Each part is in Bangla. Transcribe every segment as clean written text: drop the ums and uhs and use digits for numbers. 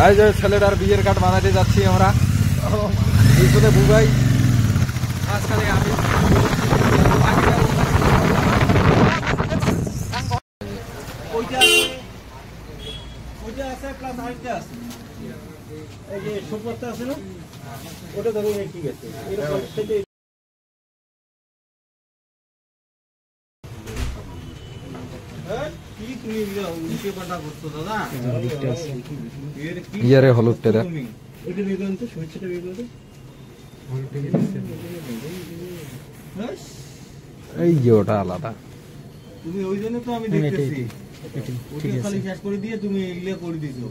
এই যে ছেলেটার বিয়ের কার্ড বানাতে যাচ্ছি আমরা। পিছনে বুবাই, মাঝখানে আমি। ওইটা আছে প্লাস আরেকটা আছে, এই যে সুপারটা আছে না, ওটা দেখো ঠিক আছে। এরকম সেটা ইয়ারে হলুদটা দেখ। এই যে ওটা আলাদা। তুমি ওই জন্য তো আমি দেখতেছি খালি শেষ করে দিয়ে তুমি এগুলো করে দিছো।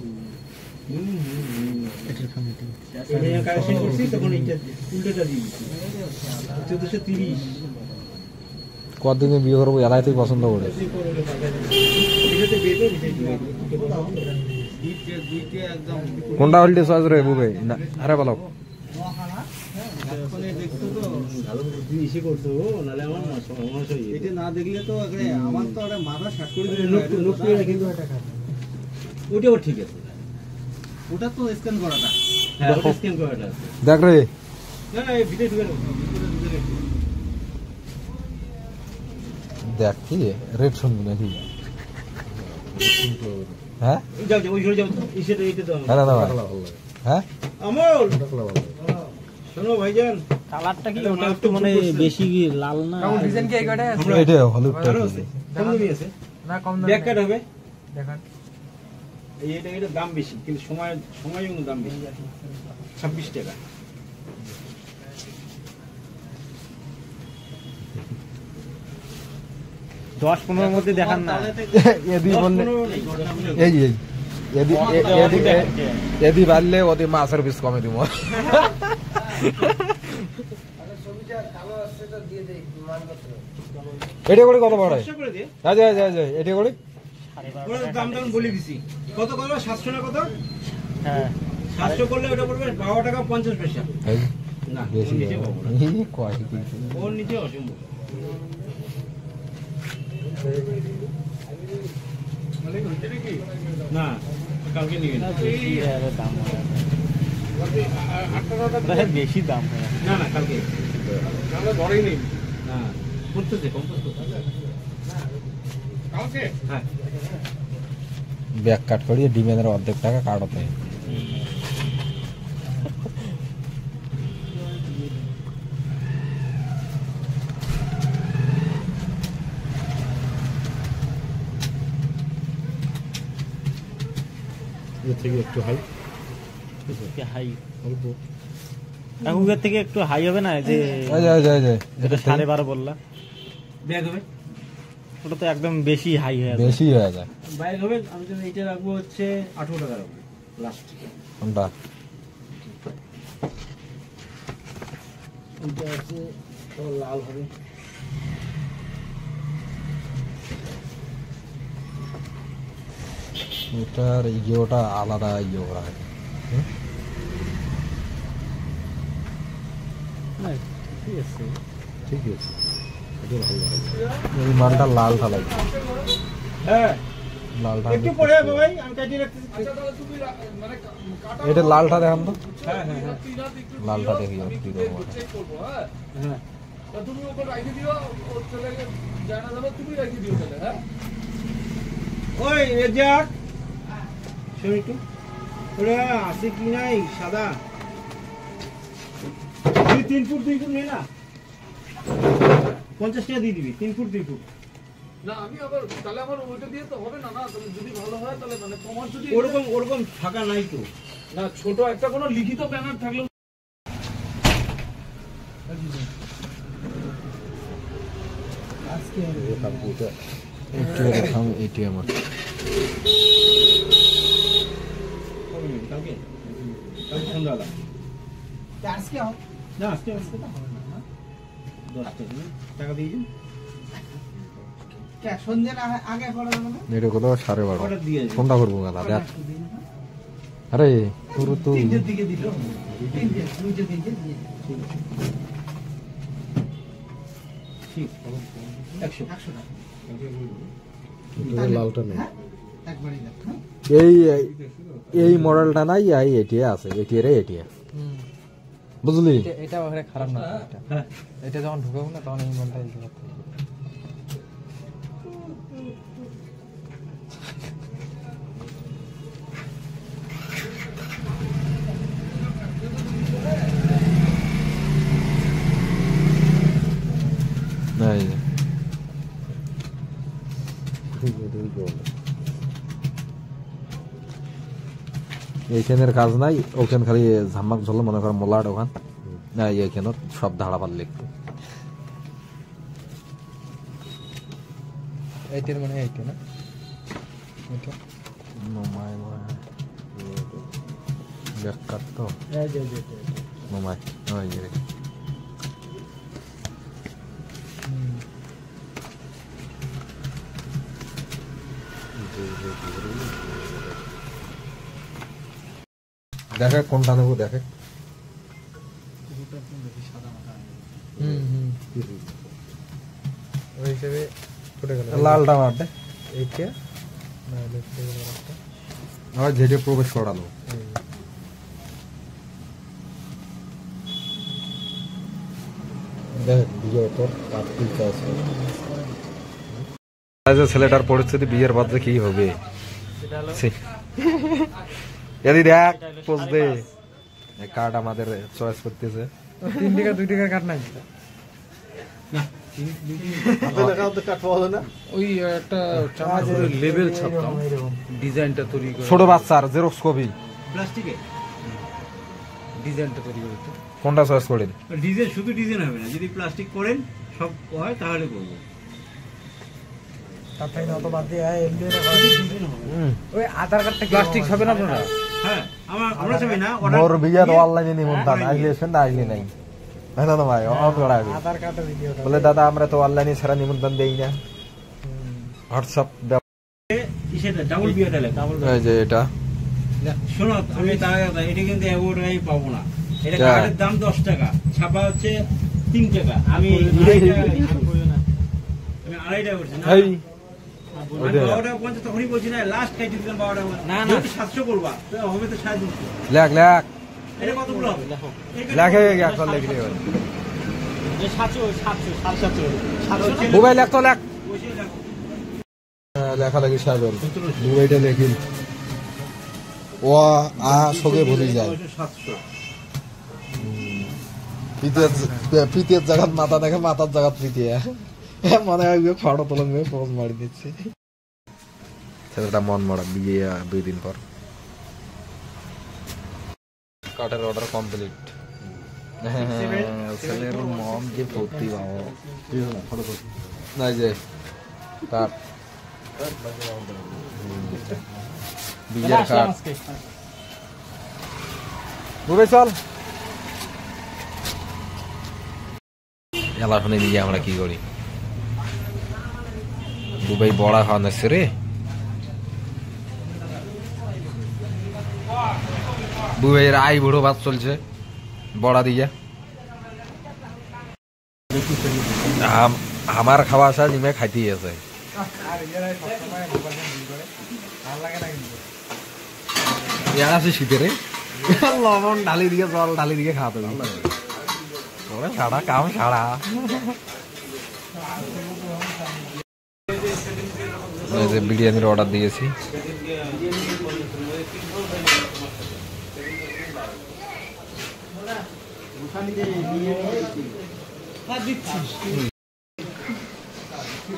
কতদিনে বিয়ে করবো এলাই তুই পছন্দ করে? কোনটা হলটে সহজ রে বুবে না? আরে বলো না দেখলে তো আমার তো মাথা শেষ করে ওটাও ঠিক আছে, ওটা তো স্ক্যান করাটা। দেখ রে, দেখ কি রেট শুনবি নাকি? হ্যাঁ হ্যাঁ শোনো ভাইজান, কালারটা কি ওটা একটু মানে বেশি লাল না? ডিজাইন কি এইটা আছে? এটা হলুদটা আছে, কম দামি আছে না? কম দামি ব্যাক কাট হবে, দেখান। এটা দাম বেশি, কিন্তু সময় দাম বেশি। 26 টাকা। দশ 15 মধ্যে দেখান না। এদি বললে এই এই এদি বাড়লে ওদি মাছের পিস কমে দিব। এটা করে কত পড়ে? এটা করে দাম বলে দিছি। কত করবে? 700 না কত? হ্যাঁ 700 করলে ওটা পড়বে 12 টাকা 50 পয়সা। না বেশি কয় কি ওর নিচে অসম্ভব। না কালকে নিয়ে দাম বেশি দাম হয় না, না কালকে ধরেই নেই না, করতেছে কম কালকে। হ্যাঁ ব্যাক কাট করিয়ে ডিমের অর্ধেক টাকা কাটতে। একটু হাই অল্প এখনকার থেকে একটু হাই হবে না? যে 12.5 বললা ব্যাগ হবে, ওটা তো একদম বেশি হাই হয়ে যায়, বেশি হয়ে যায়। ব্যাগ হবে। আমি তো এইটা রাখবো হচ্ছে 18 টাকা রাখবো লাস্ট। কোনটা? এইটা আছে তো লাল হবে। এটার ইয়েটা আলাদা ইয়ে করা হয়। ঠিক আছে ঠিক আছে, এই মালটা লালটা লাগে। হ্যাঁ লালটা একটু পরে হবে ভাই, আমি কাটিয়ে রাখতেছি। এটা লালটা দেখান তো। হ্যাঁ হ্যাঁ হ্যাঁ লালটা দেখি কি করবো। হ্যাঁ তুমি ওকে রাখি দিও, ও চলে জানা যাবে, তুমি রাখি দিও তাহলে। হ্যাঁ ওই রেজাক শোন একটু, ওরা আছে কি নাই সাদা 3 ফুট 2 ফুট নেই না? 50 টাকা দিয়ে দিবি 3 ফুট 2 ফুট। না আমি আবার তাহলে আমার ওইটা দিয়ে তো হবে না। না তাহলে যদি ভালো হয় তাহলে মানে তোমার যদি ওরকম ফাঁকা নাই তো না, ছোট একটা কোনো লিখিত ব্যানার থাকলে আজকে এটিএম কালকে সন্ধ্যাবেলা আজকে না, আজকে তো হবে না। 10 টাকা দিয়ে দিন। সন্ধ্যে আগে করা যাবে না? এটা কত? 12:30। অর্ডার দিয়ে দিন। কোনটা করবো গালা দেখ। আরে পুরো তো 3 দিকে দিল, 3 দিকে দিয়ে ঠিক 100 টাকা। লালটা নেই। একবারই দেখ। এই এই মডেলটা নাই, এই এটিএ আছে, এটিএ রে এটিএ, বুঝলি? এটা ওখানে খারাপ না, এটা যখন ঢুকাবো না তখন এই মনটা ইউজ করতে হবে। এইখানের কাজ নাই, ওখানে খালি ঝাম্মাক ঝোল মনে করেন মোলার ওখান না, এইখানে সব ধারা পারলে একটু এইটার মানে এইটা না, এটা নোমাই বেকার তো নোমাই ওই রে দেখে কোনটা নেবো, দেখে ওই হিসেবে ফুটে গেল লালটা মারতে এইটা না দেখতে গেল একটা আবার যেটা প্রবেশ করালো। দেখ বিয়ে তোর ছেলেটার পরিস্থিতি বিয়ের বাদে কি হবে, এদি দেখ পোজ দে কার্ড আমাদের চয়েস করতেছে। 3 টাকা 2 টাকা কাট নাই ওই একটা লেভেল ছাপতাম, ডিজাইনটা তৈরি করে ছোট বাচ্চার জেরক্স কপি প্লাস্টিকে ডিজাইনটা তৈরি করতে। কোনটা চয়েস করে? ডিজাইন শুধু ডিজাইন হবে না, যদি প্লাস্টিক করেন সব হয় তাহলে করবো। তার থেকে অত বাদ দিয়ে ওই আধার কার্ডটা প্লাস্টিক হবে না আপনারা? হ্যাঁ আমরা চাই না মোর বিয়ার অনলাইনে নিমন্ত্রণ আইলেছেন না আইলে নাই না না ভাই আধার কার্ডটা ভিডিও বলে দাদা আমরা তো অনলাইনে ছাড়া নিমন্ত্রণ দেই না, হোয়াটসঅ্যাপ সেটা ডাবল বিয়াটা লেখা। এই যে এটা শোনো আমি এটা কিন্তু এগোটাই পাবো না, এটা কার্ডের দাম 10 টাকা, ছাপা হচ্ছে 3 টাকা, আমি 2.5 করছি না, এই 12.50 তখনই বলছি না, লাস্ট কাটি দিলাম 12 না না 700 করবা হবে তো 750। লেখ লেখ এটা কতগুলো হবে লেখে একবার লিখলে হয়। যে 700 মোবাইল লেখ তো লেখ, বসে দেখো লেখা লাগি সাগর দুবাইটা লেখিন ও আ সগে ভুলে যায় 700 পিতের জায়গাত মাথা দেখে মাথার জায়গাত পিতিয়া মনে হয় ফটো তোলন পোজ মারি দিচ্ছে। ছেলেটা মন মরা বিয়ে 2 দিন পর। কার্ডের অর্ডার কমপ্লিট। ছেলের মন যে ভর্তি বাবা না যে কার্ড বিয়ের কার্ড বুঝে চল এলা শুনে দিয়ে আমরা কি করি দুবাই বড়া খাওয়া যাচ্ছে রে, দুবাইয়ের আই বুড়ো ভাত চলছে বড়া দিয়া। আমার খাওয়া আসা নিমে খাইতেই আছে আছে শীতে রে, লবণ ঢালি দিয়ে জল ঢালি দিয়ে খাওয়াতে সারা কাম সারা। বিরিয়ানির অর্ডার দিয়েছি,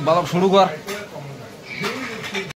বাবা শুরু কর।